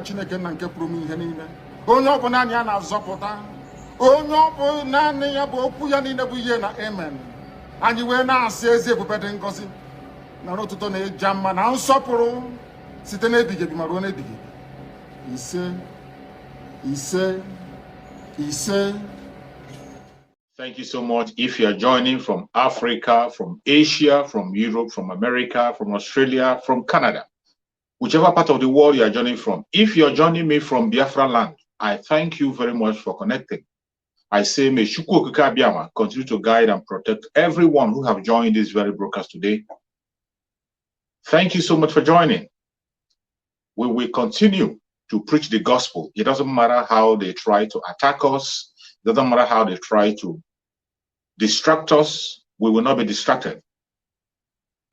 Chineke na nke pụrụ ihe niile. Onye ọ bụ naanị ya na-azọpụta. Onye ọ bụ naanị ya bụ okwu ya niile bụ ihe na amen. Anyị wee na-asị ezi ebube dị ngọzi na n'ụtụtụ na-eja mma na nsọpụrụ site n'ebighị ebi ma ruo n'ebighị ebi. Ise, ise, ise. Thank you so much. If you are joining from Africa, from Asia, from Europe, from America, from Australia, from Canada, whichever part of the world you are joining from, if you're joining me from Biafra land, I thank you very much for connecting. I say, may Chukwu Okike Abiama continue to guide and protect everyone who have joined this very broadcast today. Thank you so much for joining. We will continue to preach the gospel. It doesn't matter how they try to attack us. It doesn't matter how they try to distract us. We will not be distracted.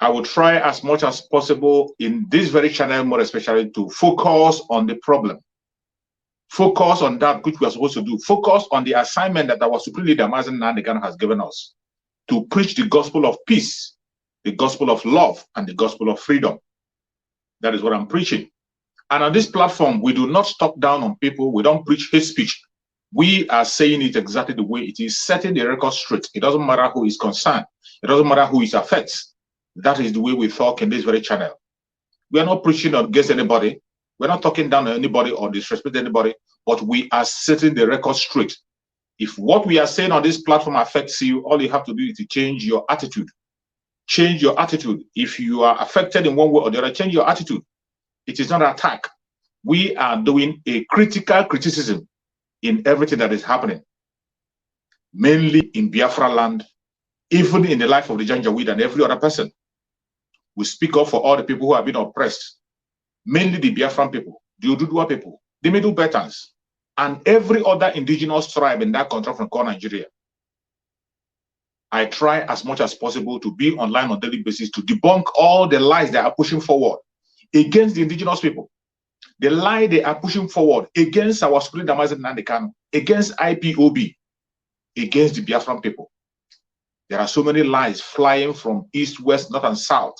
I will try as much as possible in this very channel, more especially, to focus on the problem. Focus on that which we are supposed to do. Focus on the assignment that our Supreme Leader, Mazi Nnamdi Kanu, has given us to preach the gospel of peace, the gospel of love, and the gospel of freedom. That is what I'm preaching. And on this platform, we do not talk down on people. We don't preach hate speech. We are saying it exactly the way it is, setting the record straight. It doesn't matter who is concerned. It doesn't matter who is affected. That is the way we talk in this very channel. We are not preaching against anybody. We're not talking down on anybody or disrespecting anybody, but we are setting the record straight. If what we are saying on this platform affects you, all you have to do is to change your attitude. Change your attitude. If you are affected in one way or the other, change your attitude. It is not an attack. We are doing a critical criticism in everything that is happening, mainly in Biafra land, even in the life of the Janjaweed and every other person. We speak up for all the people who have been oppressed, mainly the Biafran people, the Ududua people, the Middle Beltans, and every other indigenous tribe in that country from core Nigeria. I try as much as possible to be online on a daily basis to debunk all the lies that are pushing forward against the indigenous people. The lie they are pushing forward against our Supreme Leader Mazi Nnamdi Kanu, against IPOB, against the Biafran people. There are so many lies flying from east, west, north, and south.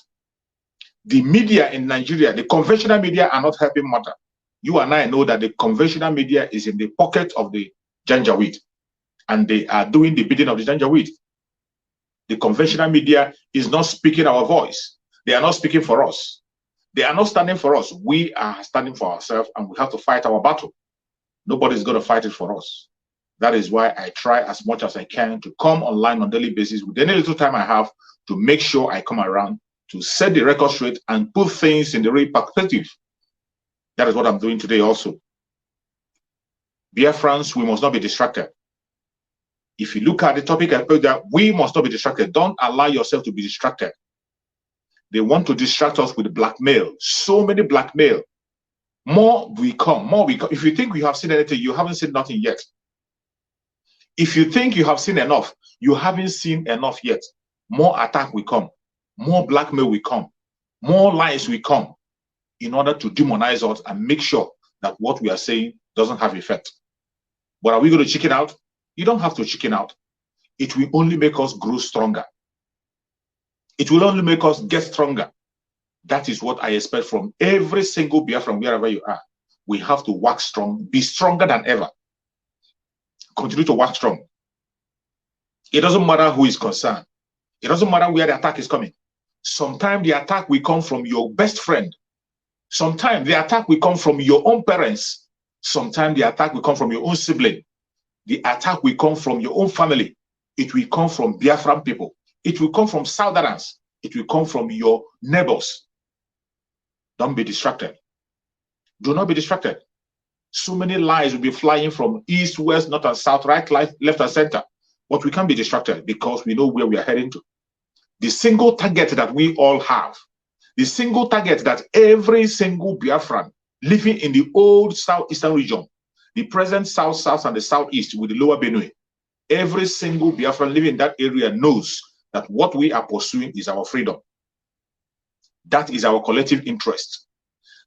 The media in Nigeria, the conventional media, are not helping matter. You and I know that the conventional media is in the pocket of the Janjaweed, and they are doing the bidding of the Janjaweed. The conventional media is not speaking our voice. They are not speaking for us. They are not standing for us. We are standing for ourselves, and we have to fight our battle. Nobody's going to fight it for us. That is why I try as much as I can to come online on a daily basis with any little time I have to make sure I come around to set the record straight and put things in the right perspective. That is what I'm doing today also. Biafrans, we must not be distracted. If you look at the topic, I put that we must not be distracted. Don't allow yourself to be distracted. They want to distract us with blackmail. So many blackmail. More we come, more we come. If you think you have seen anything, you haven't seen nothing yet. If you think you have seen enough, you haven't seen enough yet. More attack will come. More blackmail will come. More lies will come in order to demonize us and make sure that what we are saying doesn't have effect. But are we going to chicken out? You don't have to chicken out. It will only make us grow stronger. It will only make us get stronger. That is what I expect from every single Biafran, wherever you are. We have to work strong, be stronger than ever. Continue to work strong. It doesn't matter who is concerned. It doesn't matter where the attack is coming. Sometimes the attack will come from your best friend. Sometimes the attack will come from your own parents. Sometimes the attack will come from your own sibling. The attack will come from your own family. It will come from Biafran people. It will come from Southerners. It will come from your neighbors. Don't be distracted. Do not be distracted. So many lies will be flying from east, west, north, and south, right, left, and center. But we can't be distracted because we know where we are heading to. The single target that we all have, the single target that every single Biafran living in the old southeastern region, the present south, and the southeast with the lower Benue, every single Biafran living in that area knows that what we are pursuing is our freedom. That is our collective interest.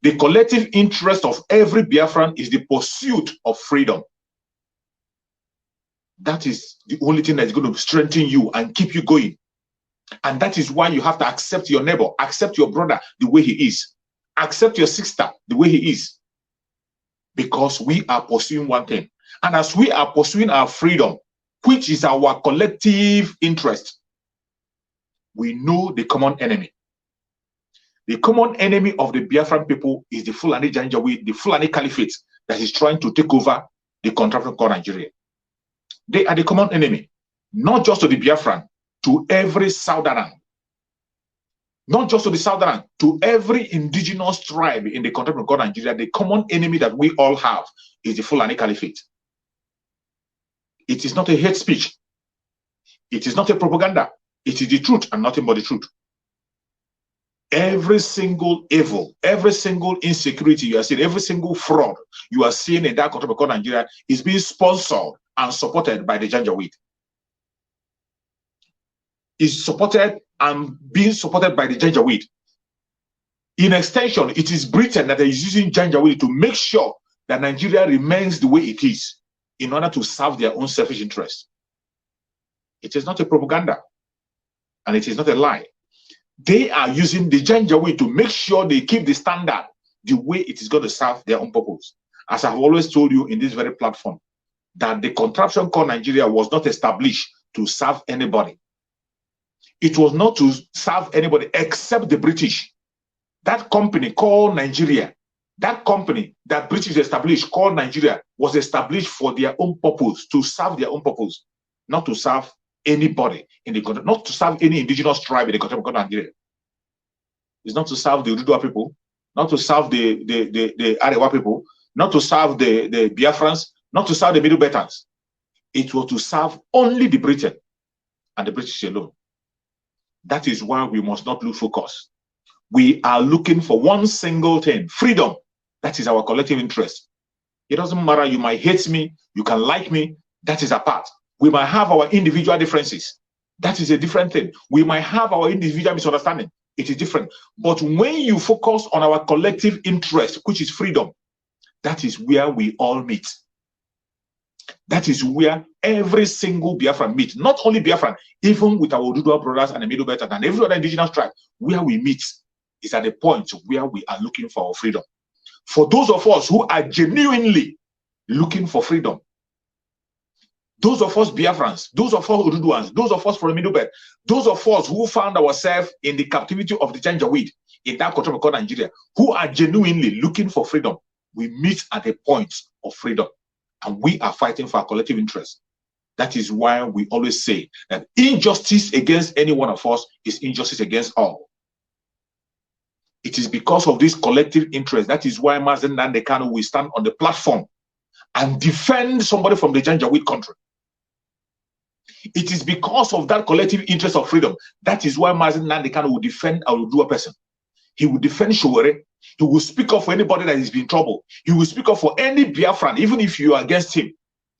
The collective interest of every Biafran is the pursuit of freedom. That is the only thing that is going to strengthen you and keep you going. And that is why you have to accept your neighbor, accept your brother the way he is, accept your sister the way he is. because we are pursuing one thing. And as we are pursuing our freedom, which is our collective interest, we know the common enemy. The common enemy of the Biafran people is the Fulani Janjaweed, the Fulani Caliphate that is trying to take over the contraption called Nigeria. They are the common enemy, not just to the Biafran, to every Southerner. Not just to the Southerner, to every indigenous tribe in the contraption called Nigeria. The common enemy that we all have is the Fulani Caliphate. It is not a hate speech. It is not a propaganda. It is the truth and nothing but the truth. Every single evil, every single insecurity you are seeing, every single fraud you are seeing in that country called Nigeria is being sponsored and supported by the Janjaweed. Is supported and being supported by the Janjaweed. In extension, it is Britain that is using Janjaweed to make sure that Nigeria remains the way it is in order to serve their own selfish interests. It is not a propaganda and it is not a lie. They are using the Janjaweed to make sure they keep the standard the way it is going to serve their own purpose. As I've always told you in this very platform, that the contraption called Nigeria was not established to serve anybody. It was not to serve anybody except the British. That company called Nigeria, that company that British established called Nigeria was established for their own purpose, to serve their own purpose, not to serve anybody in the country, not to serve any indigenous tribe in the country called Nigeria. It's not to serve the Ududua people, not to serve the Arewa people, not to serve the Biafrans, not to serve the Middle Belters. It was to serve only the Britain and the British alone. That is why we must not lose focus. We are looking for one single thing, freedom. That is our collective interest. It doesn't matter, you might hate me, you can like me, that is apart. We might have our individual differences. That is a different thing. We might have our individual misunderstanding. It is different. But when you focus on our collective interest, which is freedom, that is where we all meet. That is where every single Biafran meets. Not only Biafran, even with our Ududua brothers and the Middle Belt and every other indigenous tribe, where we meet is at the point where we are looking for our freedom. For those of us who are genuinely looking for freedom, those of us Biafrans, those of us Ududuans, those of us from the Middle Belt, those of us who found ourselves in the captivity of the Janjaweed in that country called Nigeria, who are genuinely looking for freedom, we meet at the point of freedom. And we are fighting for our collective interest. That is why we always say that injustice against any one of us is injustice against all. It is because of this collective interest. That is why Mazi Nnamdi Kanu will stand on the platform and defend somebody from the Janjaweed country. It is because of that collective interest of freedom. That is why Mazi Nnamdi Kanu will defend a Ududua person. He will defend Showore. He will speak up for anybody that is in trouble. He will speak up for any Biafran, even if you are against him.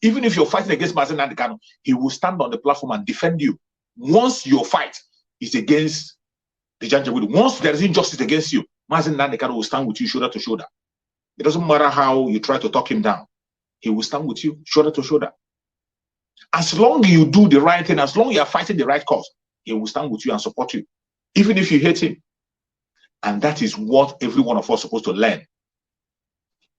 Even if you're fighting against Mazi Nnamdi Kanu, he will stand on the platform and defend you. Once your fight is against the Janjaweed, once there is injustice against you, Mazi Nnamdi Kanu will stand with you shoulder to shoulder. It doesn't matter how you try to talk him down. He will stand with you shoulder to shoulder. As long as you do the right thing, as long as you are fighting the right cause, he will stand with you and support you, even if you hate him. And that is what every one of us is supposed to learn.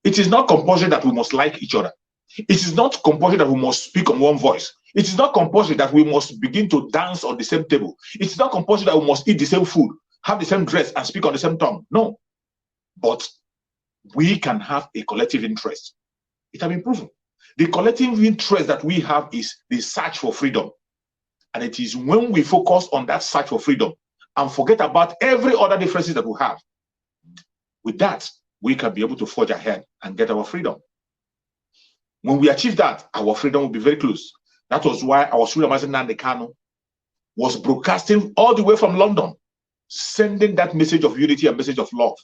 It is not compulsory that we must like each other. It is not compulsory that we must speak on one voice. It is not compulsory that we must begin to dance on the same table. It is not compulsory that we must eat the same food, have the same dress, and speak on the same tongue. No. But we can have a collective interest. It has been proven. The collective interest that we have is the search for freedom. And it is when we focus on that search for freedom and forget about every other differences that we have, with that, we can be able to forge ahead and get our freedom. When we achieve that, our freedom will be very close. That was why our Surya Mazi Nnamdi Kanu was broadcasting all the way from London, sending that message of unity and message of love.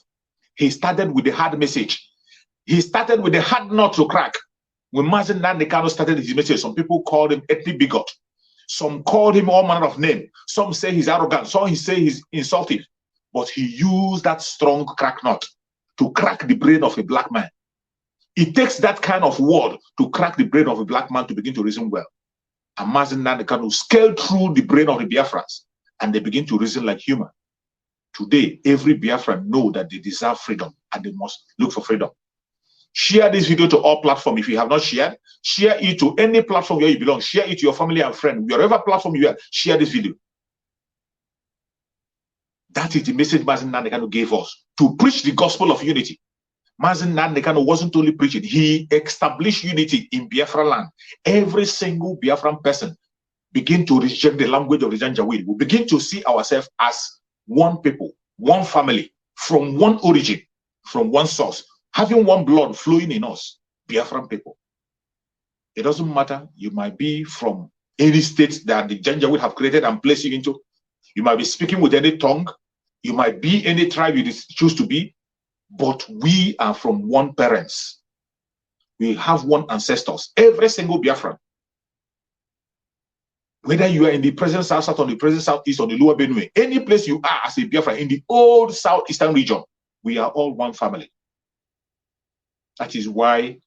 He started with the hard message. He started with the hard nut to crack. When Mazi Nnamdi Kanu started his message, some people called him ethnic bigot. Some called him all manner of names. Some say he's arrogant. Some say he's insulting. But he used that strong crack nut to crack the brain of a black man. It takes that kind of word to crack the brain of a black man to begin to reason well. And Mazi Nnamdi Kanu scaled through the brain of the Biafrans, and they begin to reason like human. Today, every Biafran knows that they deserve freedom and they must look for freedom. Share this video to all platforms. If you have not shared, share it to any platform where you belong. Share it to your family and friends. Wherever platform you are, share this video. That is the message Mazi Nnamdi Kanu gave us, to preach the gospel of unity. Mazi Nnamdi Kanu wasn't only preaching, he established unity in Biafra land. Every single Biafran person begin to reject the language of the Janjaweed. We begin to see ourselves as one people, one family, from one origin, from one source, having one blood flowing in us, Biafran people. It doesn't matter, you might be from any state that the Janjaweed have created and placed you into. You might be speaking with any tongue. You might be any tribe you choose to be. But we are from one parents. We have one ancestors. Every single Biafran. Whether you are in the present south, or the present southeast, or the lower Benue, any place you are as a Biafran in the old southeastern region, we are all one family. That is why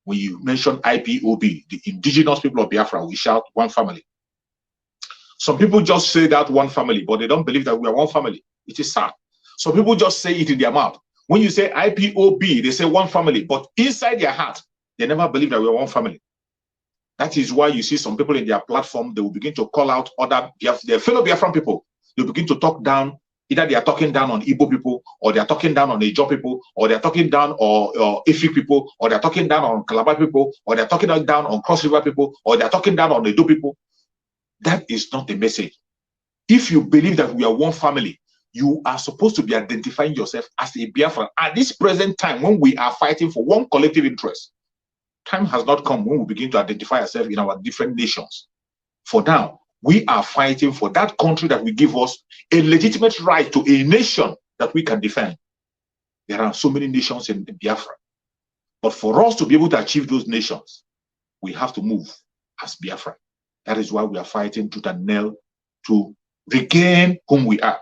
when you mention IPOB, the indigenous people of Biafra, we shout one family. Some people just say that one family, but they don't believe that we are one family. It is sad. Some people just say it in their mouth. When you say IPOB, they say one family, but inside their heart, they never believe that we are one family. That is why you see some people in their platform, they will begin to call out other their fellow Biafran people. They begin to talk down. Either they are talking down on Igbo people, or they are talking down on Ijaw people, or they are talking down on Efik people, or they are talking down on Calabar people, or they are talking down on Cross River people, or they are talking down on Edo people. That is not the message. If you believe that we are one family, you are supposed to be identifying yourself as a Biafran. At this present time, when we are fighting for one collective interest, time has not come when we begin to identify ourselves in our different nations. For now, we are fighting for that country that will give us a legitimate right to a nation that we can defend. There are so many nations in Biafra. But for us to be able to achieve those nations, we have to move as Biafra. That is why we are fighting tooth and nail to regain whom we are.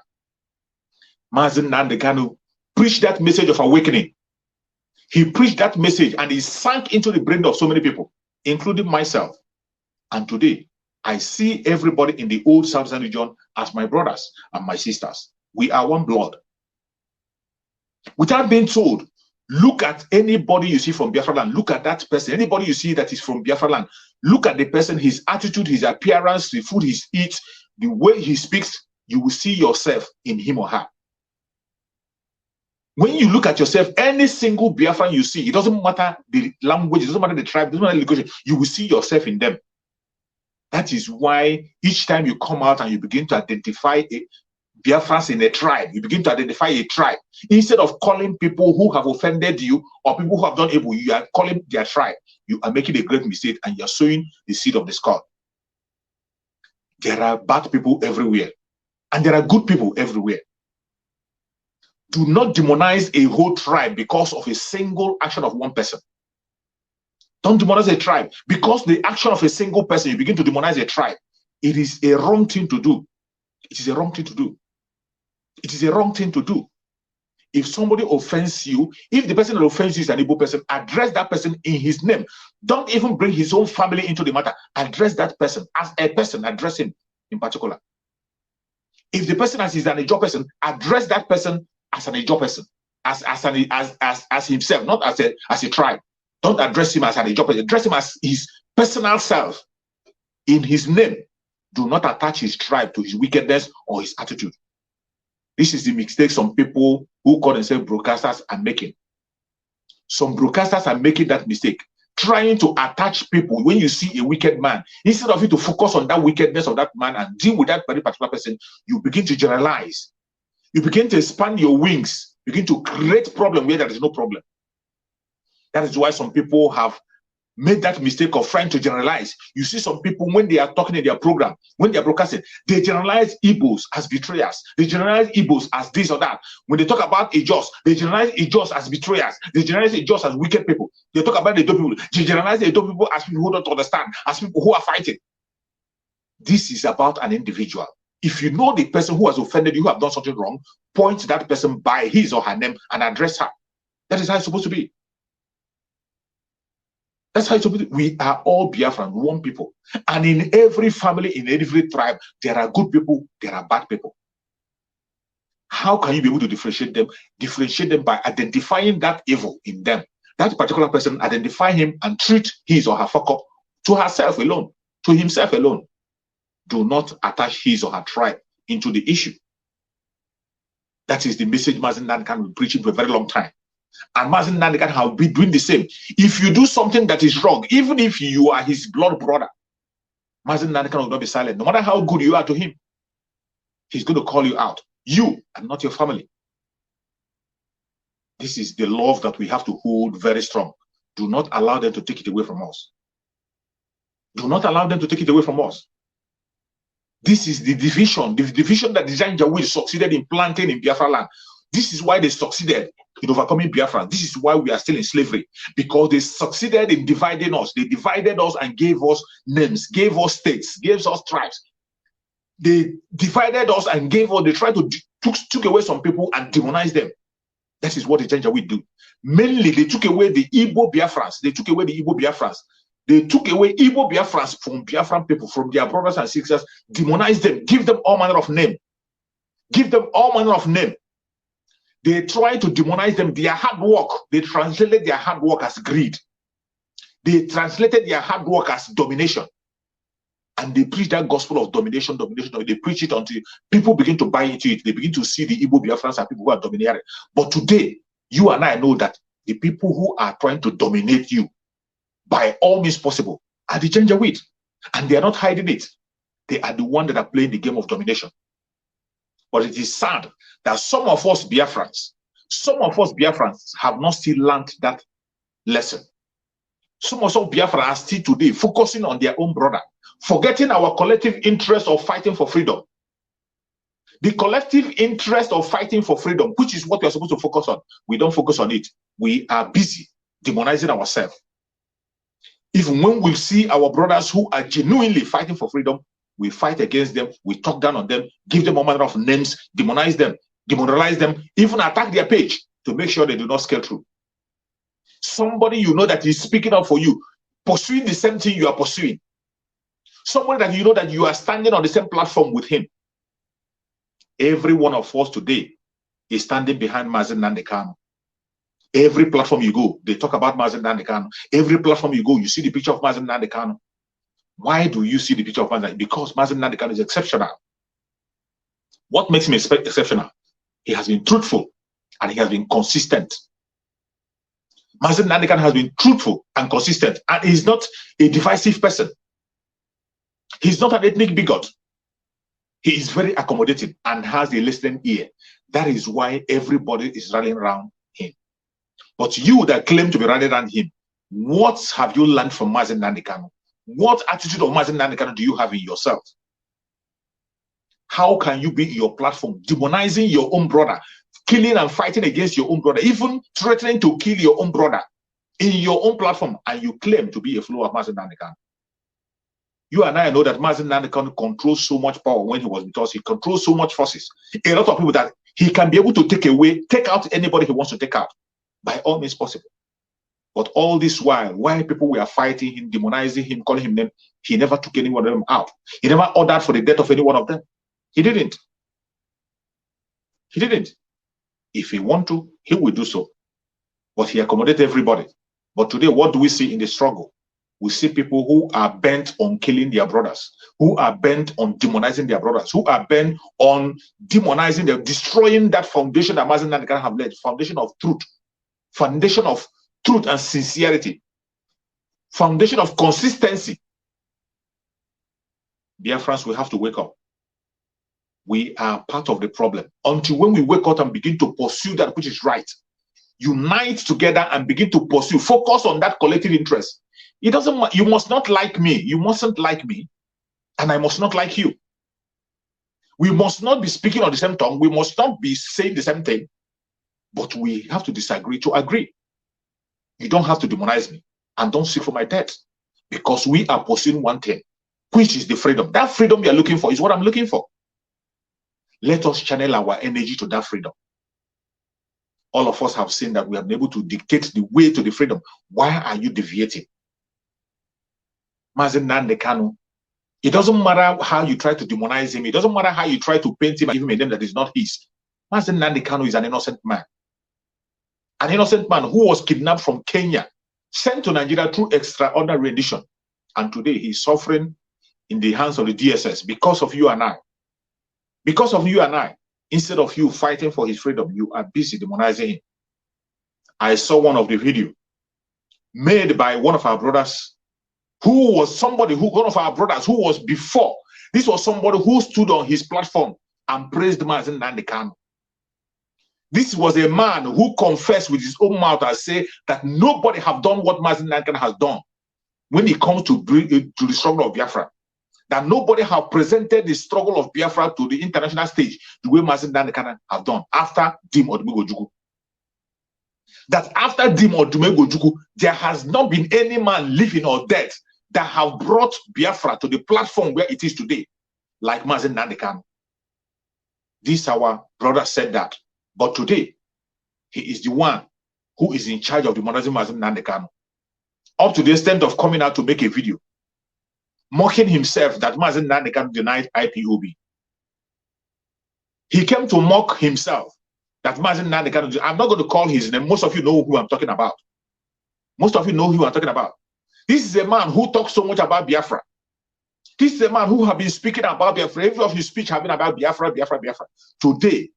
Mazi Nnamdi Kanu preached that message of awakening. He preached that message and it sank into the brain of so many people, including myself. And today, I see everybody in the old Southern region as my brothers and my sisters. We are one blood. Without being told, look at anybody you see from Biafra land. Look at that person. Anybody you see that is from Biafra land. Look at the person, his attitude, his appearance, the food he eats, the way he speaks. You will see yourself in him or her. When you look at yourself, any single Biafran you see, it doesn't matter the language, it doesn't matter the tribe, it doesn't matter the language, you will see yourself in them. That is why each time you come out and you begin to identify Biafrans in a tribe, you begin to identify a tribe. Instead of calling people who have offended you or people who have done evil, you are calling their tribe. You are making a great mistake and you are sowing the seed of discord. There are bad people everywhere and there are good people everywhere. Do not demonize a whole tribe because of a single action of one person. Don't demonize a tribe. Because the action of a single person, you begin to demonize a tribe. It is a wrong thing to do. It is a wrong thing to do. It is a wrong thing to do. If somebody offends you, if the person that offends you is an Igbo person, address that person in his name. Don't even bring his own family into the matter. Address that person as a person. Address him in particular. If the person is an Ijaw person, address that person as an Ijaw person, as himself, not as a tribe. Don't address him as an Ijaw person. Address him as his personal self in his name. Do not attach his tribe to his wickedness or his attitude. This is the mistake some people who call themselves broadcasters are making. Some broadcasters are making that mistake, trying to attach people. When you see a wicked man, instead of you to focus on that wickedness of that man and deal with that very particular person, you begin to generalize. You begin to expand your wings, begin to create problem where there is no problem. That is why some people have made that mistake of trying to generalize. You see some people, when they are talking in their program, when they are broadcasting, they generalize Igbos as betrayers. They generalize Igbos as this or that. When they talk about Ijaws, they generalize Ijaws as betrayers. They generalize Ijaws as wicked people. They talk about the Edo people. They generalize the Edo people as people who don't understand, as people who are fighting. This is about an individual. If you know the person who has offended you, who have done something wrong, point that person by his or her name and address her. That is how it's supposed to be. That's how it's supposed to be. We are all Biafran, one people. And in every family, in every tribe, there are good people, there are bad people. How can you be able to differentiate them? Differentiate them by identifying that evil in them that particular person, identify him and treat his or her fuck up to herself alone, to himself alone. Do not attach his or her tribe into the issue. That is the message Mazi Nnamdi Kanu will preaching for a very long time. And Mazi Nnamdi Kanu will be doing the same. If you do something that is wrong, even if you are his blood brother, Mazi Nnamdi Kanu will not be silent. No matter how good you are to him, he's going to call you out. You and not your family. This is the love that we have to hold very strong. Do not allow them to take it away from us. Do not allow them to take it away from us. This is the division that the Janjaweed succeeded in planting in Biafra land. This is why they succeeded in overcoming Biafra. This is why we are still in slavery, because they succeeded in dividing us. They divided us and gave us names, gave us states, gave us tribes. They divided us and gave us, they tried to took away some people and demonize them. That is what the Janjaweed do. Mainly, they took away the Igbo Biafrans. They took away the Igbo Biafrans. They took away Igbo Biafrans from Biafran people, from their brothers and sisters, demonized them, give them all manner of name. Give them all manner of name. They tried to demonize them, their hard work. They translated their hard work as greed. They translated their hard work as domination. And they preach that gospel of domination. They preach it until people begin to buy into it. They begin to see the Igbo Biafrans as people who are domineering. But today, you and I know that the people who are trying to dominate you, by all means possible, are the Janjaweed. And they are not hiding it. They are the ones that are playing the game of domination. But it is sad that some of us Biafrans have not still learned that lesson. Some of us Biafrans are still today focusing on their own brother, forgetting our collective interest of fighting for freedom. The collective interest of fighting for freedom, which is what we are supposed to focus on, we don't focus on it. We are busy demonizing ourselves. Even when we see our brothers who are genuinely fighting for freedom, we fight against them, we talk down on them, give them all manner of names, demonize them, demoralize them, even attack their page to make sure they do not scale through. Somebody you know that is speaking up for you, pursuing the same thing you are pursuing. Somebody that you know that you are standing on the same platform with him. Every one of us today is standing behind Mazi Nnamdi Kanu. Every platform you go, they talk about Mazi Nnamdi Kanu. Every platform you go, you see the picture of Mazi Nnamdi Kanu. Why do you see the picture of Mazi Nnamdi? Because Mazi Nnamdi Kanu is exceptional. What makes him exceptional? He has been truthful and he has been consistent. Mazi Nnamdi Kanu has been truthful and consistent, and he's not a divisive person. He's not an ethnic bigot. He is very accommodating and has a listening ear. That is why everybody is rallying around him. But you that claim to be rallying around him, what have you learned from Mazi Nnamdi Kanu? What attitude of Mazi Nnamdi Kanu do you have in yourself? How can you be in your platform demonizing your own brother, killing and fighting against your own brother, even threatening to kill your own brother in your own platform, and you claim to be a follower of Mazi Nnamdi Kanu? You and I know that Mazi Nnamdi Kanu controls so much power when he was with us. He controls so much forces. A lot of people that he can be able to take out anybody he wants to take out by all means possible. But all this while people were fighting him, demonizing him, calling him name, he never took any one of them out. He never ordered for the death of any one of them. He didn't. He didn't. If he want to, he will do so. But he accommodated everybody. But today, what do we see in the struggle? We see people who are bent on killing their brothers, who are bent on demonizing their brothers, who are bent on demonizing them, destroying that foundation that Mazi Nnamdi Kanu have led, foundation of truth and sincerity, foundation of consistency. Biafrans, we have to wake up. We are part of the problem. Until when we wake up and begin to pursue that which is right, unite together and begin to pursue, focus on that collective interest. It doesn't. You must not like me. You mustn't like me, and I must not like you. We must not be speaking on the same tongue. We must not be saying the same thing. But we have to disagree to agree. You don't have to demonize me, and don't seek for my death, because we are pursuing one thing, which is the freedom. That freedom you are looking for is what I'm looking for. Let us channel our energy to that freedom. All of us have seen that we have been able to dictate the way to the freedom. Why are you deviating? Mazi Nnamdi Kanu, it doesn't matter how you try to demonize him. It doesn't matter how you try to paint him and give him a name that is not his. Mazi Nnamdi Kanu is an innocent man. An innocent man who was kidnapped from Kenya, sent to Nigeria through extraordinary rendition. And today he's suffering in the hands of the DSS because of you and I. Because of you and I. Instead of you fighting for his freedom, you are busy demonizing him. I saw one of the video made by one of our brothers who was somebody who, one of our brothers who was before. This was somebody who stood on his platform and praised Mazi Nnamdi Kanu. This was a man who confessed with his own mouth and say that nobody have done what Mazi Nnamdi Kanu has done when it comes to the struggle of Biafra. That nobody have presented the struggle of Biafra to the international stage the way Mazi Nnamdi Kanu have done after Dim Odumegwu. That after Dim Odumegwu, there has not been any man living or dead that have brought Biafra to the platform where it is today, like Mazi Nnamdi Kanu. This our brother said that. But today, he is the one who is in charge of demonizing Mazi Nnamdi Kanu. Up to the extent of coming out to make a video, mocking himself that Mazi Nnamdi Kanu denied IPOB. He came to mock himself that Mazi Nnamdi Kanu, I'm not going to call his name. Most of you know who I'm talking about. Most of you know who I'm talking about. This is a man who talks so much about Biafra. This is a man who have been speaking about Biafra. Every of his speech have been about Biafra, Biafra, Biafra. Today,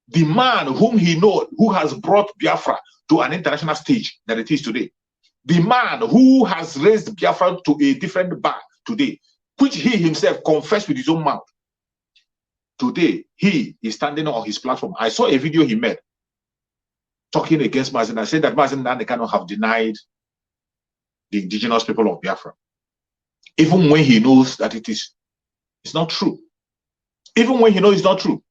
the man whom he knows, who has brought Biafra to an international stage that it is today, the man who has raised Biafra to a different bar today, which he himself confessed with his own mouth, today he is standing on his platform. I saw a video he made talking against Mazi Nnamdi, saying that Mazi Nnamdi Kanu have denied the indigenous people of Biafra, even when he knows that it's not true. Even when he knows it's not true.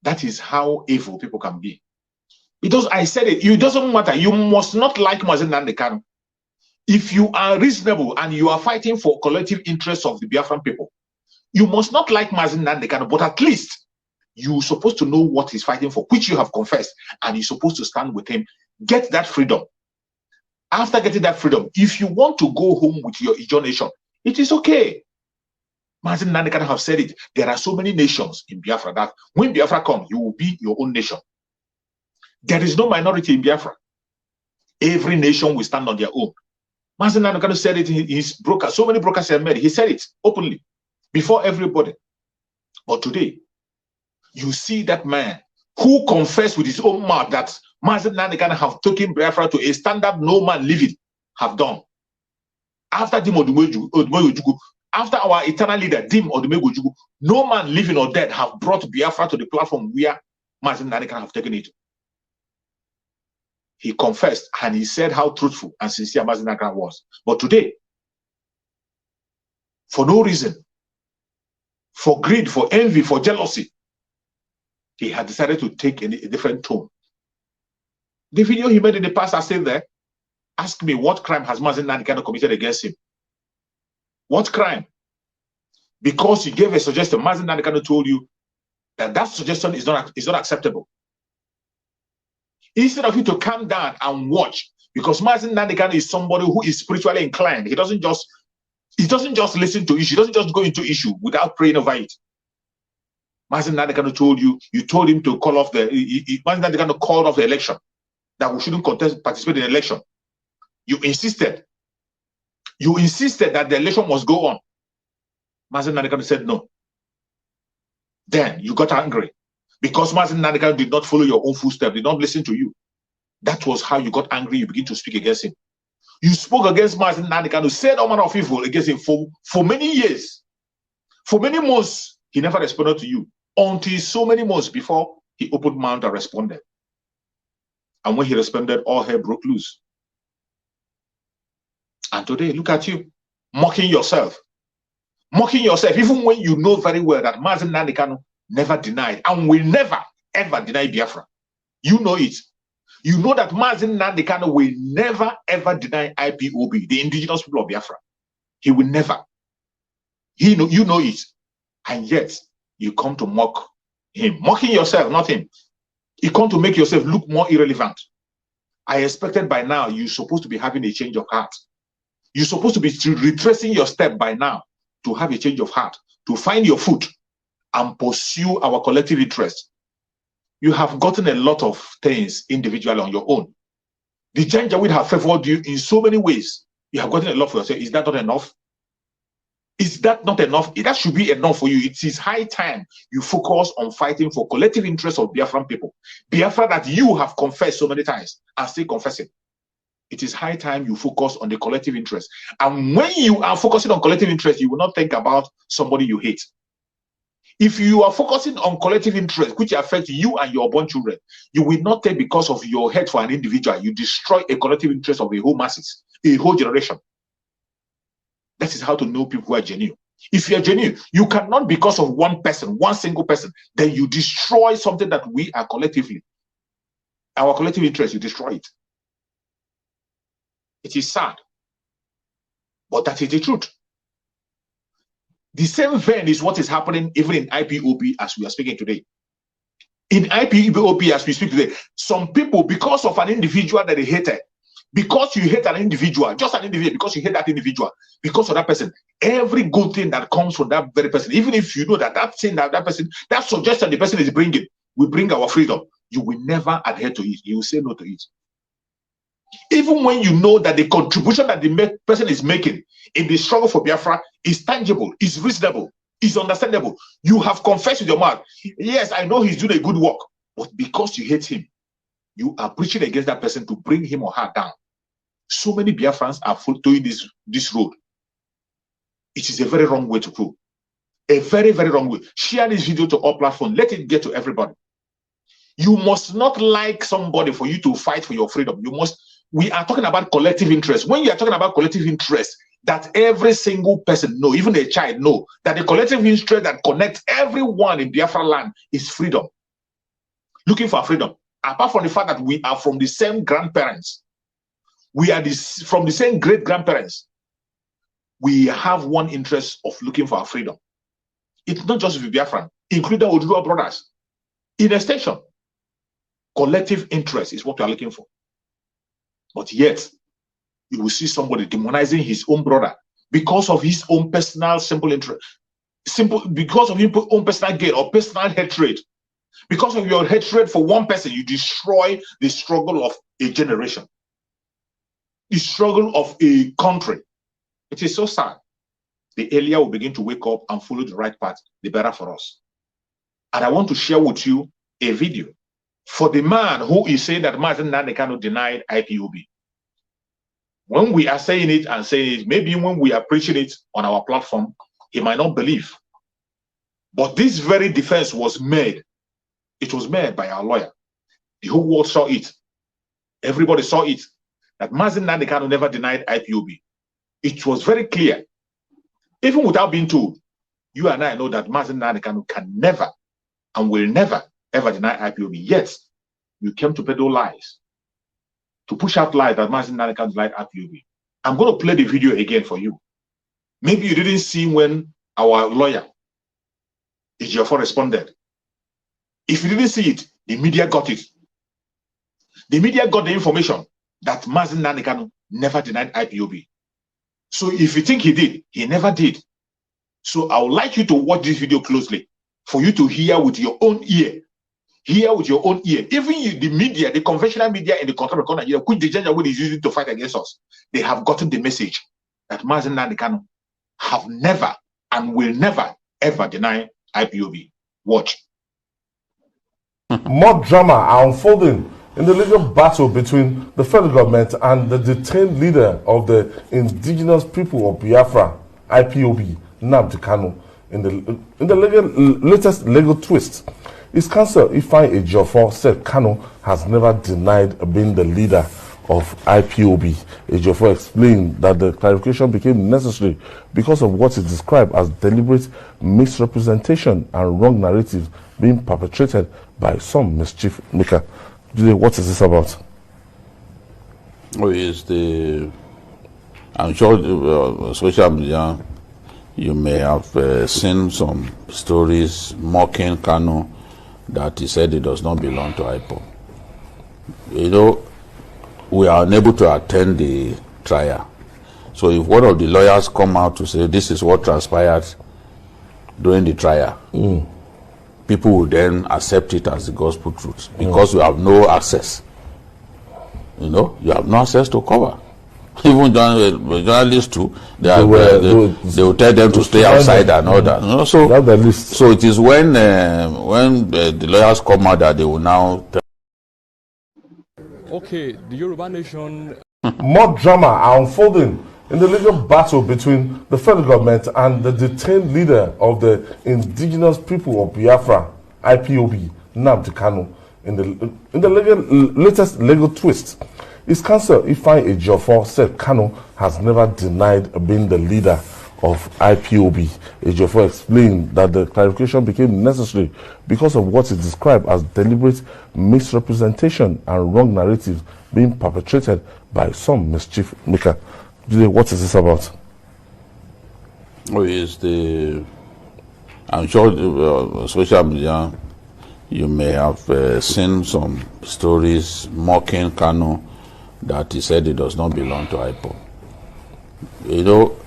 That is how evil people can be. Because I said it, it doesn't matter. You must not like Mazi Nnamdi Kanu. If you are reasonable and you are fighting for collective interests of the Biafran people, you must not like Mazi Nnamdi Kanu, but at least you're supposed to know what he's fighting for, which you have confessed, and you're supposed to stand with him. Get that freedom. After getting that freedom, if you want to go home with your Ijaw nation, it is okay. Mazi Nnamdi Kanu have said it. There are so many nations in Biafra that when Biafra comes, you will be your own nation. There is no minority in Biafra. Every nation will stand on their own. Mazi Nnamdi Kanu said it in his broker. So many brokers have made it. He said it openly before everybody. But today, you see that man who confessed with his own mouth that Mazi Nnamdi Kanu have taken Biafra to a standard no man living have done. After Dim Odumegwu, after our eternal leader, Dim Odumegwu, no man living or dead have brought Biafra to the platform where Mazi Nnamdi Kanu have taken it. He confessed and he said how truthful and sincere Mazi Nnamdi Kanu was. But today, for no reason, for greed, for envy, for jealousy, he had decided to take a different tone. The video he made in the past are still there. Ask me, what crime has Mazi Nnamdi Kanu committed against him? What crime? Because you gave a suggestion, Mazi Nnamdi Kanu told you that that suggestion is not acceptable. Instead of you to calm down and watch, because Mazi Nnamdi Kanu is somebody who is spiritually inclined. He doesn't just listen to issue. He doesn't just go into issue without praying over it. Mazi Nnamdi Kanu told you told him to call off Mazi Nnamdi Kanu called off the election, that we shouldn't participate in the election. You insisted that the election must go on. Mazi Nnamdi Kanu said no. Then you got angry because Mazi Nnamdi Kanu did not follow your own footsteps, did not listen to you. That was how you got angry. You begin to speak against him. You spoke against Mazi Nnamdi Kanu, said all manner of evil against him for many years. For many months, he never responded to you until so many months before he opened mouth and responded. And when he responded, all hell broke loose. And today, look at you, mocking yourself. Mocking yourself, even when you know very well that Mazi Nnamdi Kanu never denied and will never, ever deny Biafra. You know it. You know that Mazi Nnamdi Kanu will never, ever deny IPOB, the indigenous people of Biafra. He will never. You know it. And yet, you come to mock him. Mocking yourself, not him. You come to make yourself look more irrelevant. I expected by now you're supposed to be having a change of heart. You're supposed to be retracing your step by now to have a change of heart, to find your foot and pursue our collective interest. You have gotten a lot of things individually on your own. The Janjaweed have favored you in so many ways. You have gotten a lot for yourself. Is that not enough? Is that not enough? That should be enough for you. It is high time you focus on fighting for collective interests of Biafran people. Biafra that you have confessed so many times and still confessing. It is high time you focus on the collective interest. And when you are focusing on collective interest, you will not think about somebody you hate. If you are focusing on collective interest, which affects you and your born children, you will not take because of your hate for an individual. You destroy a collective interest of a whole masses, a whole generation. That is how to know people who are genuine. If you are genuine, you cannot, because of one person, one single person, then you destroy something that we are collectively. Our collective interest, you destroy it. It is sad, but that is the truth. The same vein is what is happening even in IPOB as we are speaking today. In IPOB as we speak today, some people, because of an individual that they hated, because you hate an individual, just an individual, because you hate that individual, because of that person, every good thing that comes from that very person, even if you know that that thing that person, that suggestion the person is bringing, will bring our freedom, you will never adhere to it. You will say no to it. Even when you know that the contribution that the person is making in the struggle for Biafra is tangible, is reasonable, is understandable, you have confessed with your mouth, yes, I know he's doing a good work, but because you hate him, you are preaching against that person to bring him or her down. So many Biafrans are following this road. It is a very wrong way to go. A very, very wrong way. Share this video to all platforms. Let it get to everybody. You must not like somebody for you to fight for your freedom. You must. We are talking about collective interest. When you are talking about collective interest, that every single person know, even a child know, that the collective interest that connects everyone in Biafra land is freedom. Looking for freedom. Apart from the fact that we are from the same grandparents, we are from the same great-grandparents, we have one interest of looking for our freedom. It's not just with Biafran, including Oduduwa brothers. In extension, collective interest is what we are looking for. But yet, you will see somebody demonizing his own brother because of his own personal simple interest, because of his own personal gain or personal hatred. Because of your hatred for one person, you destroy the struggle of a generation, the struggle of a country. It is so sad. The earlier we begin to wake up and follow the right path, the better for us. And I want to share with you a video for the man who is saying that Mazi Nnamdi Kanu denied IPOB. When we are saying it and saying it, maybe when we are preaching it on our platform, he might not believe. But this very defense was made. It was made by our lawyer. The whole world saw it. Everybody saw it. That Mazi Nnamdi Kanu never denied IPOB. It was very clear. Even without being told, you and I know that Mazi Nnamdi Kanu can never and will never ever deny IPOB. Yet, you came to peddle lies, to push out lies that Mazi Nnamdi Kanu denied IPOB. I'm going to play the video again for you. Maybe you didn't see when our lawyer, Ejiofor, responded. If you didn't see it, the media got it. The media got the information that Mazi Nnamdi Kanu never denied IPOB. So if you think he did, he never did. So I would like you to watch this video closely for you to hear with your own ear. Hear with your own ear. Even you, the media, the conventional media in the country of Nigeria, which the Janjaweed is using to fight against us, they have gotten the message that Mazi Nnamdi Kanu have never and will never ever deny IPOB. Watch. More drama are unfolding in the legal battle between the federal government and the detained leader of the indigenous people of Biafra, IPOB, Nnamdi Kanu, in the latest legal twist. His counsel, Ifeanyi Ejiofor, said Kanu has never denied being the leader of IPOB. Ejiofor explained that the clarification became necessary because of what is described as deliberate misrepresentation and wrong narrative being perpetrated by some mischief maker. What is this about? Oh, it's I'm sure social media, you may have seen some stories mocking Kanu that he said he does not belong to IPOB. You know, we are unable to attend the trial. So if one of the lawyers come out to say this is what transpired during the trial, people will then accept it as the gospel truth because we have no access. You know, you have no access to cover. Even journalists too, they will tell them to stay outside and all that. You know, so it is when the lawyers come out that they will now tell. Okay, the Yoruba nation. More drama are unfolding in the legal battle between the federal government and the detained leader of the indigenous people of Biafra, IPOB, Nnamdi Kanu. In the latest legal twist, his counsel, Ifeanyi Ejiofor, said Kanu has never denied being the leader of IPOB. Ejiofor explained that the clarification became necessary because of what he described as deliberate misrepresentation and wrong narratives being perpetrated by some mischief maker. What is this about? Oh, it's I'm sure social media, you may have seen some stories mocking Kanu that he said he does not belong to IPOB. You know,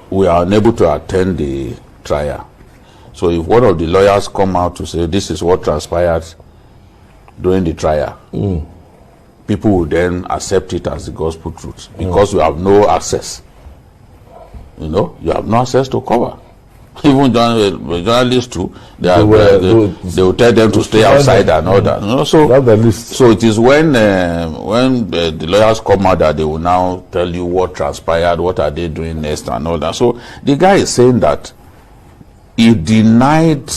we are unable to attend the trial. So if one of the lawyers come out to say this is what transpired during the trial, people will then accept it as the gospel truth because we have no access. You know, you have no access to cover. Even journalists too, they will tell them to stay outside and all that. You know, so it is when the lawyers come out that they will now tell you what transpired, what are they doing next and all that. So the guy is saying that he denied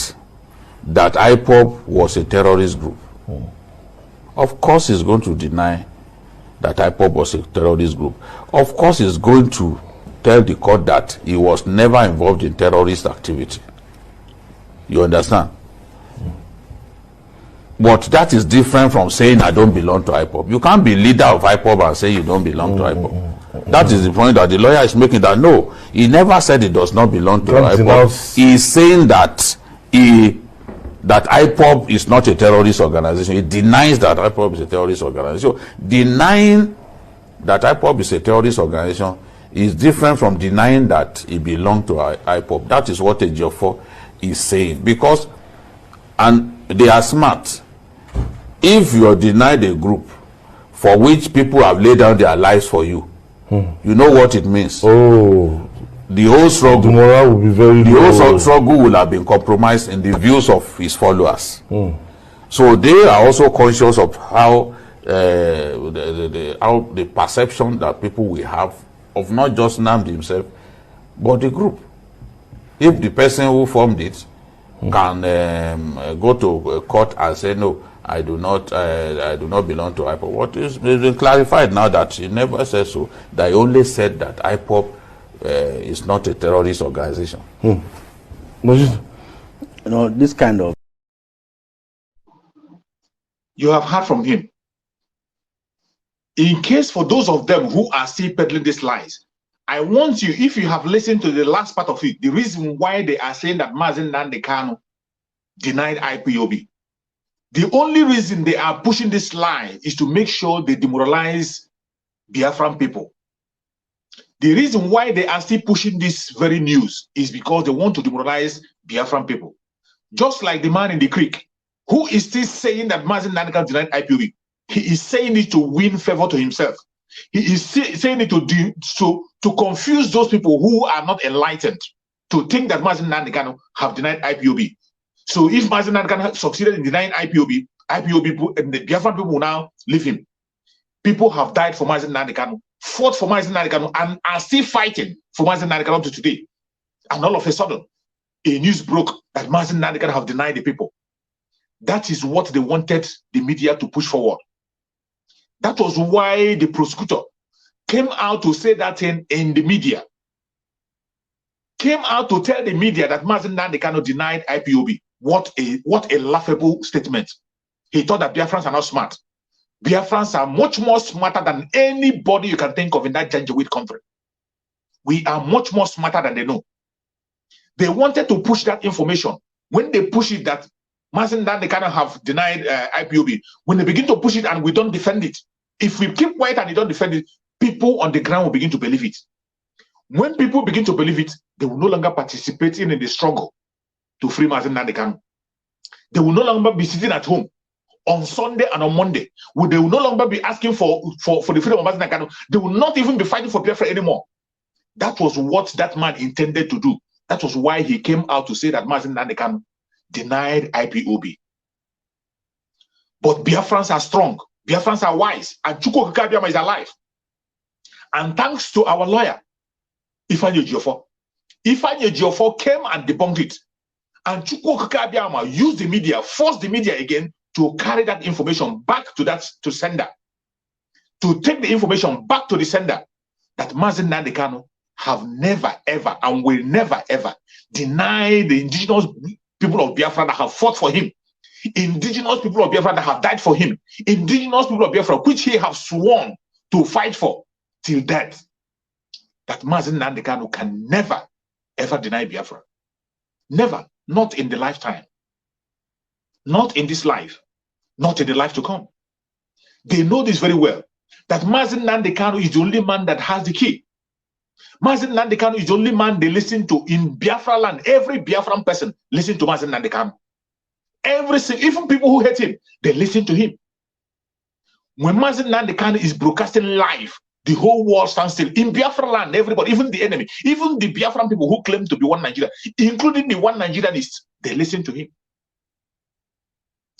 that IPOB was a terrorist group. Of course he's going to deny that IPOB was a terrorist group. Of course he's going to tell the court that he was never involved in terrorist activity. You understand? But that is different from saying I don't belong to IPOB. You can't be leader of IPOB and say you don't belong to IPOB. That is the point that the lawyer is making, that no, he never said he does not belong to IPOB. He is saying that that IPOB is not a terrorist organization. He denies that IPOB is a terrorist organization. Denying that IPOB is a terrorist organization is different from denying that he belonged to IPOB. That is what Ejiofor is saying. Because, and they are smart. If you are denied a group for which people have laid down their lives for you, you know what it means. Oh, the whole struggle, the morale will be very low. The whole struggle will have been compromised in the views of his followers. So they are also conscious of how how the perception that people will have of not just Nnamdi himself, but the group. If the person who formed it can go to court and say, no, I do not belong to IPOB. What is been clarified now that he never said so. They only said that IPOB is not a terrorist organization. You know, this kind of. You have heard from him. In case for those of them who are still peddling these lies, I want you, if you have listened to the last part of it, the reason why they are saying that Mazi Nnamdi Kanu denied IPOB. The only reason they are pushing this lie is to make sure they demoralize Biafran people. The reason why they are still pushing this very news is because they want to demoralize Biafran people. Just like the man in the creek, who is still saying that Mazi Nnamdi Kanu denied IPOB. He is saying it to win favor to himself. He is saying it to confuse those people who are not enlightened, to think that Mazi Nnamdi Kanu have denied IPOB. So if Mazi Nnamdi Kanu succeeded in denying IPOB, people and the Biafran people will now leave him. People have died for Mazi Nnamdi Kanu, fought for Mazi Nnamdi Kanu, and are still fighting for Mazi Nnamdi Kanu to today. And all of a sudden, a news broke that Mazi Nnamdi Kanu have denied the people. That is what they wanted the media to push forward. That was why the prosecutor came out to say that in the media. Came out to tell the media that Mazi Nnamdi Kanu denied IPOB. What a laughable statement. He thought that Biafrans are not smart. Biafrans are much more smarter than anybody you can think of in that Janjaweed country. We are much more smarter than they know. They wanted to push that information. When they push it that Mazi Nnamdi Kanu have denied IPOB, when they begin to push it and we don't defend it, if we keep quiet and they don't defend it, people on the ground will begin to believe it. When people begin to believe it, they will no longer participate in the struggle to free Mazi Nnamdi Kanu. They will no longer be sitting at home on Sunday and on Monday. They will no longer be asking for the freedom of Mazi Nnamdi Kanu. They will not even be fighting for Biafra anymore. That was what that man intended to do. That was why he came out to say that Mazi Nnamdi Kanu denied IPOB. But Biafrans are strong. Biafrans are wise. And Chukwu Okike Abiama is alive. And thanks to our lawyer, Ifeanyi Ejiofor. Ifeanyi Ejiofor came and debunked it. And Chukwu Okike Abiama used the media, forced the media again to carry that information back to sender. To take the information back to the sender that Mazi Nnamdi Kanu have never, ever, and will never, ever deny the indigenous people of Biafra that have fought for him. Indigenous people of Biafra that have died for him. Indigenous people of Biafra which he have sworn to fight for till death. That Mazi Nnamdi Kanu can never, ever deny Biafra. Never. Not in the lifetime. Not in this life. Not in the life to come. They know this very well. That Mazi Nnamdi Kanu is the only man that has the key. Mazi Nnamdi Kanu is the only man they listen to in Biafra land. Every Biafran person listen to Mazi Nnamdi Kanu. Even people who hate him, they listen to him. When Mazi Nnamdi Kanu is broadcasting live, the whole world stands still. In Biafra land, everybody, even the enemy, even the Biafran people who claim to be one Nigeria, including the one Nigerianists, they listen to him.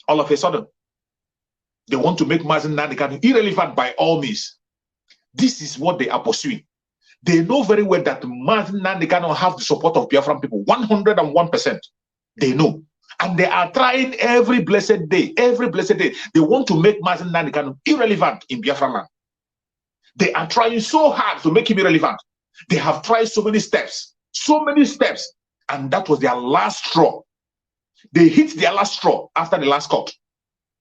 All of a sudden, they want to make Mazi Nnamdi Kanu irrelevant by all means. This is what they are pursuing. They know very well that Mazi Nnamdi Kanu have the support of Biafran people, 101%. They know. And they are trying every blessed day. They want to make Mazi Nnamdi Kanu irrelevant in Biafra land. They are trying so hard to make him irrelevant. They have tried so many steps. And that was their last straw. They hit their last straw after the last court.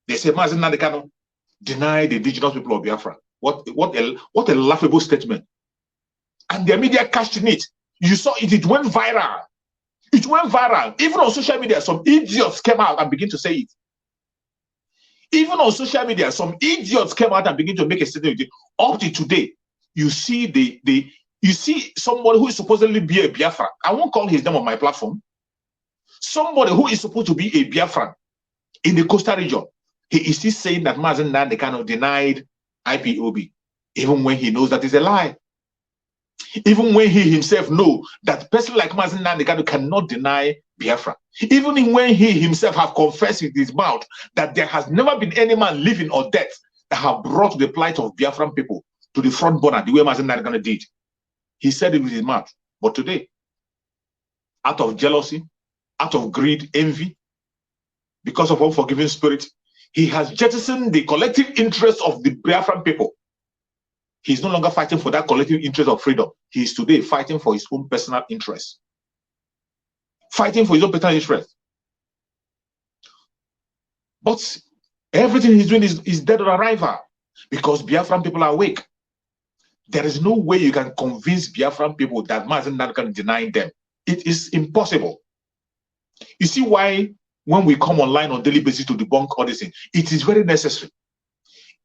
They say Mazi Nnamdi Kanu denied the indigenous people of Biafra. What a laughable statement. And their media cashed in it. You saw it, it went viral. It went viral. Even on social media, some idiots came out and began to say it. Even on social media, some idiots came out and began to make a statement. Up to today, you see you see somebody who is supposedly be a Biafran. I won't call his name on my platform. Somebody who is supposed to be a Biafran in the coastal region, he is still saying that Mazi Nnamdi Kanu denied IPOB, even when he knows that is a lie. Even when he himself knows that a person like Mazi Nnamdi Kanu cannot deny Biafra. Even when he himself have confessed with his mouth that there has never been any man living or dead that have brought the plight of Biafran people to the front burner the way Mazi Nnamdi Kanu did. He said it with his mouth. But today, out of jealousy, out of greed, envy, because of unforgiving spirit, he has jettisoned the collective interest of the Biafran people. He's no longer fighting for that collective interest of freedom. He is today fighting for his own personal interest. Fighting for his own personal interest. But everything he's doing is dead on arrival because Biafran people are awake. There is no way you can convince Biafran people that Mazi Nnamdi Kanu deny them. It is impossible. You see why when we come online on daily basis to debunk all these things, it is very necessary.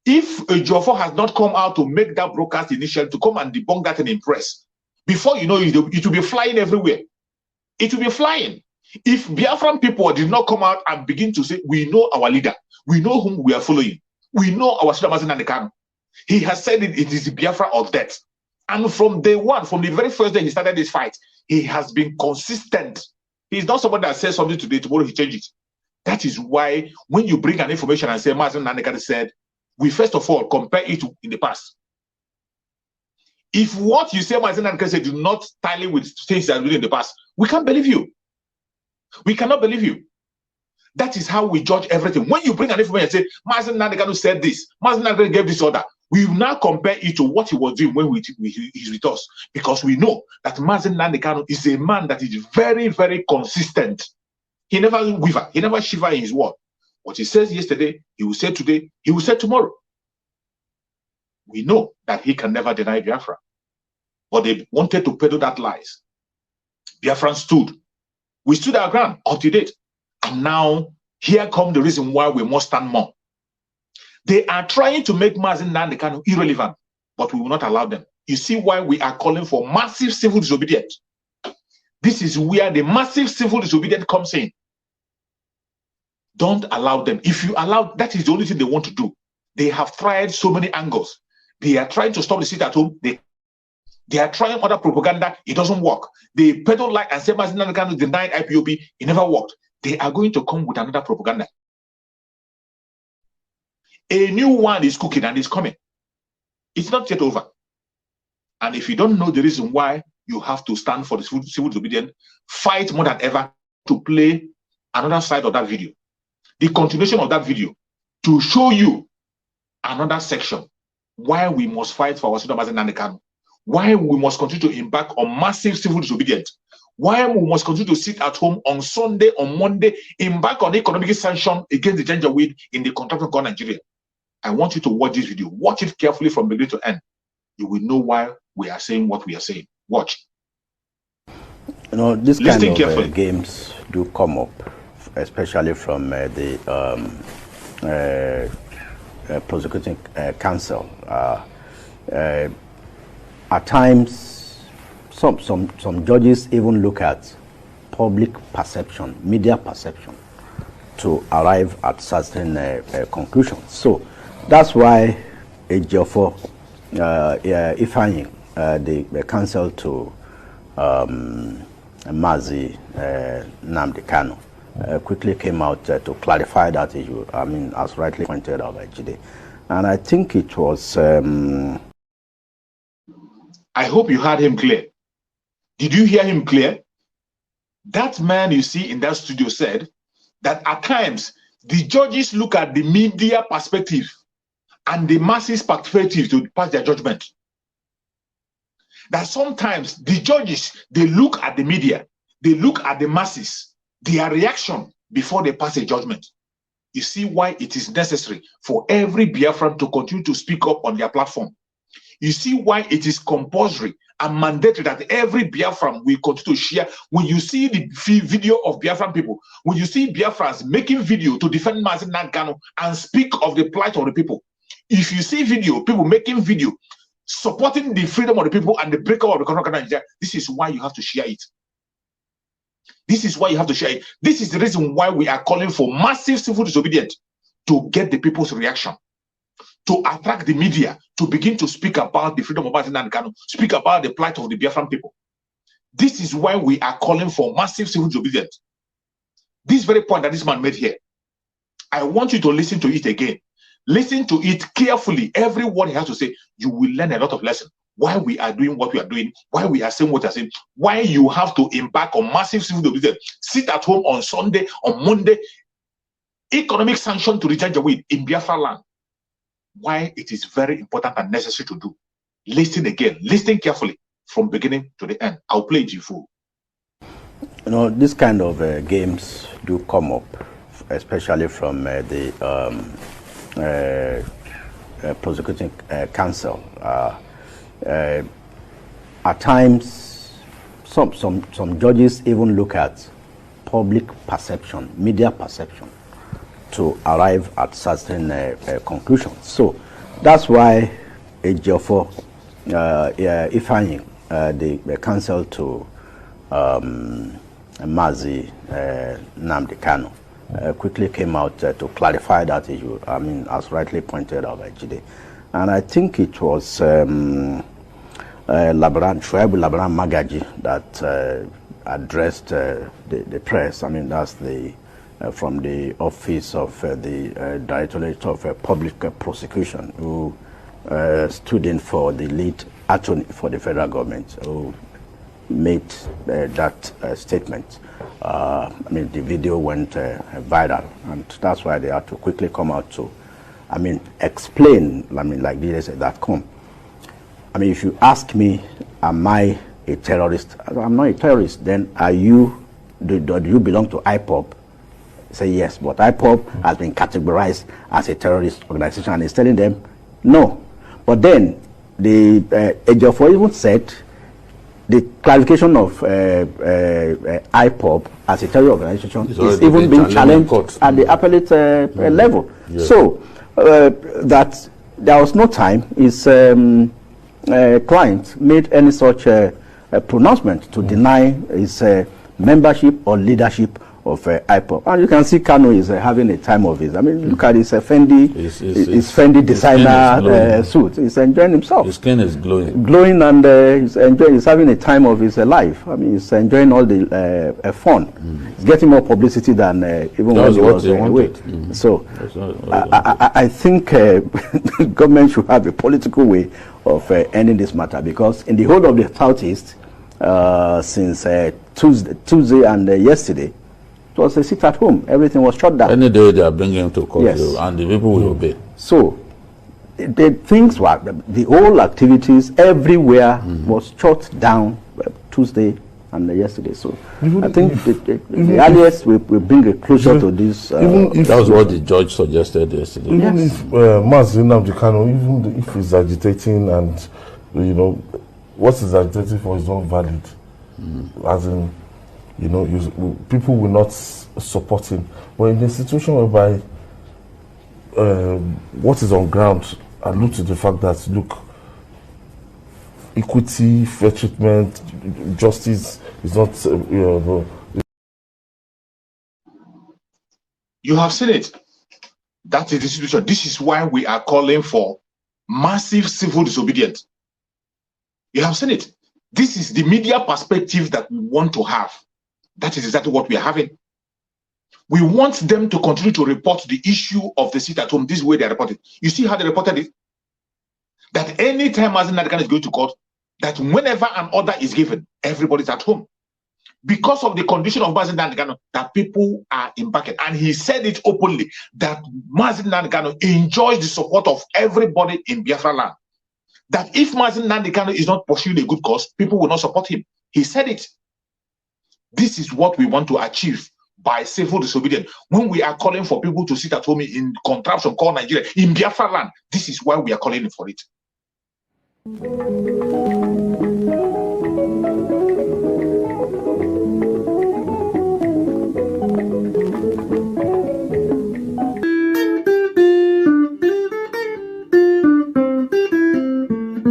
If Ejiofor has not come out to make that broadcast initially, to come and debunk that in press, before you know it will be flying everywhere. It will be flying. If Biafran people did not come out and begin to say, we know our leader, we know whom we are following, we know our Mazi Nnamdi Kanu. He has said it is Biafra or death. And from day one, from the very first day he started this fight, he has been consistent. He's not somebody that says something today, tomorrow he changes it. That is why when you bring an information and say Mazi Nnamdi Kanu said, we first of all compare it to in the past. If what you say Mazi Nnamdi Kanu said do not tally with things that are in the past, we can't believe you. We cannot believe you. That is how we judge everything. When you bring an information and say Mazi Nnamdi Kanu said this, Mazi Nnamdi Kanu gave this order, we will now compare it to what he was doing when he's with us, because we know that Mazi Nnamdi Kanu is a man that is very, very consistent. He never waver, he never shiver in his word. What he says yesterday, he will say today, he will say tomorrow. We know that he can never deny Biafra. But they wanted to peddle that lies. Biafran stood. We stood our ground up to date. And now, here comes the reason why we must stand more. They are trying to make Mazi Nnamdi Kanu irrelevant, but we will not allow them. You see why we are calling for massive civil disobedience. This is where the massive civil disobedience comes in. Don't allow them. If you allow, that is the only thing they want to do. They have tried so many angles. They are trying to stop the sit at home. They are trying other propaganda. It doesn't work. They peddle like and say Mazi Nnamdi Kanu denied IPOB. It never worked. They are going to come with another propaganda. A new one is cooking and is coming. It's not yet over. And if you don't know the reason why you have to stand for the civil disobedience, fight more than ever to play another side of that video. The continuation of that video to show you another section why we must fight for our Mazi Nnamdi Kanu, why we must continue to embark on massive civil disobedience, why we must continue to sit at home on Sunday, on Monday, embark on economic sanction against the Janjaweed in the contract of Nigeria. I want you to watch this video. Watch it carefully from beginning to end. You will know why we are saying what we are saying. Watch. You know, this kind of games do come up, especially from the prosecuting counsel. At times, some judges even look at public perception, media perception, to arrive at certain conclusions. So that's why Ejiofor Ifeanyi, the counsel to Mazi Nnamdi Kanu, quickly came out to clarify that issue. I mean, as rightly pointed out by Jide. And I think it was... I hope you heard him clear. Did you hear him clear? That man you see in that studio said that at times the judges look at the media perspective and the masses perspective to pass their judgment. That sometimes the judges, they look at the media, they look at the masses, their reaction before they pass a judgment. You see why it is necessary for every Biafran to continue to speak up on their platform. You see why it is compulsory and mandatory that every Biafran will continue to share. When you see the video of Biafran people, when you see Biafrans making video to defend Mazi Nnamdi Kanu and speak of the plight of the people, if you see video, people making video, supporting the freedom of the people and the breakup of the country of Nigeria, this is why you have to share it. This is why you have to share it. This is the reason why we are calling for massive civil disobedience, to get the people's reaction, to attract the media, to begin to speak about the freedom of Mazi Nnamdi Kanu, speak about the plight of the Biafran people. This is why we are calling for massive civil disobedience. This very point that this man made here, I want you to listen to it again. Listen to it carefully. Every word he has to say, you will learn a lot of lessons. Why we are doing what we are doing, why we are saying what we are saying, why you have to embark on massive civil disobedience. Sit at home on Sunday, on Monday, economic sanction to the Janjaweed in Biafra land. Why it is very important and necessary to do. Listen again. Listen carefully from beginning to the end. I'll play it in full. You know, this kind of games do come up, especially from the prosecuting counsel. At times, some judges even look at public perception, media perception, to arrive at certain conclusions. So that's why Ejiofor Ifeanyi, the counsel to Mazi Nnamdi Kanu, quickly came out to clarify that issue. I mean, as rightly pointed out by Jide. And I think it was Shoaib Labaran Magaji that addressed the press. I mean, that's the from the office of the Directorate of Public Prosecution, who stood in for the lead attorney for the federal government, who made that statement. I mean, the video went viral, and that's why they had to quickly come out to, I mean, explain, I mean, like they said, that come. I mean, if you ask me, am I a terrorist? I'm not a terrorist. Then are you, do you belong to IPOB? Say yes, but IPOB has been categorized as a terrorist organization, and it's telling them no. But then the Ejiofor even said the clarification of IPOB as a terrorist organization is even being challenged at the appellate level. Yes. So that there was no time his client made any such pronouncement to deny his membership or leadership of IPOB. And you can see Kanu is having a time of his. I mean, look at his Fendi, his Fendi designer suit. He's enjoying himself. His skin is glowing. Glowing, and he's enjoying. He's having a time of his life. I mean, he's enjoying all the fun. He's getting more publicity than even when he was away. So, I think the government should have a political way of ending this matter, because in the whole of the Southeast, since Tuesday and yesterday, it was a sit at home. Everything was shut down. Any day they are bringing him to court, yes, and the people will obey. So the things were, the whole activities everywhere was shut down Tuesday and yesterday. So I think the earliest we bring it closer to this. That was what the judge suggested yesterday. Even if Mazi Nnamdi Kanu, even if he's agitating, and you know what he's agitating for is not valid, as in, you know, people will not support him. But in a situation whereby what is on ground allude to the fact that, look, equity, fair treatment, justice is not, You have seen it. That is the situation. This is why we are calling for massive civil disobedience. You have seen it. This is the media perspective that we want to have. That is exactly what we are having. We want them to continue to report the issue of the sit at home this way they are reported. You see how they reported it? That anytime Mazi Nnamdi Kanu is going to court, that whenever an order is given, everybody's at home. Because of the condition of Mazi Nnamdi Kanu, that people are impacted. And he said it openly, that Mazi Nnamdi Kanu enjoys the support of everybody in Biafra land. That if Mazi Nnamdi Kanu is not pursuing a good cause, people will not support him. He said it. This is what we want to achieve by civil disobedience. When we are calling for people to sit at home in contraption called Nigeria, in Biafra land, this is why we are calling for it.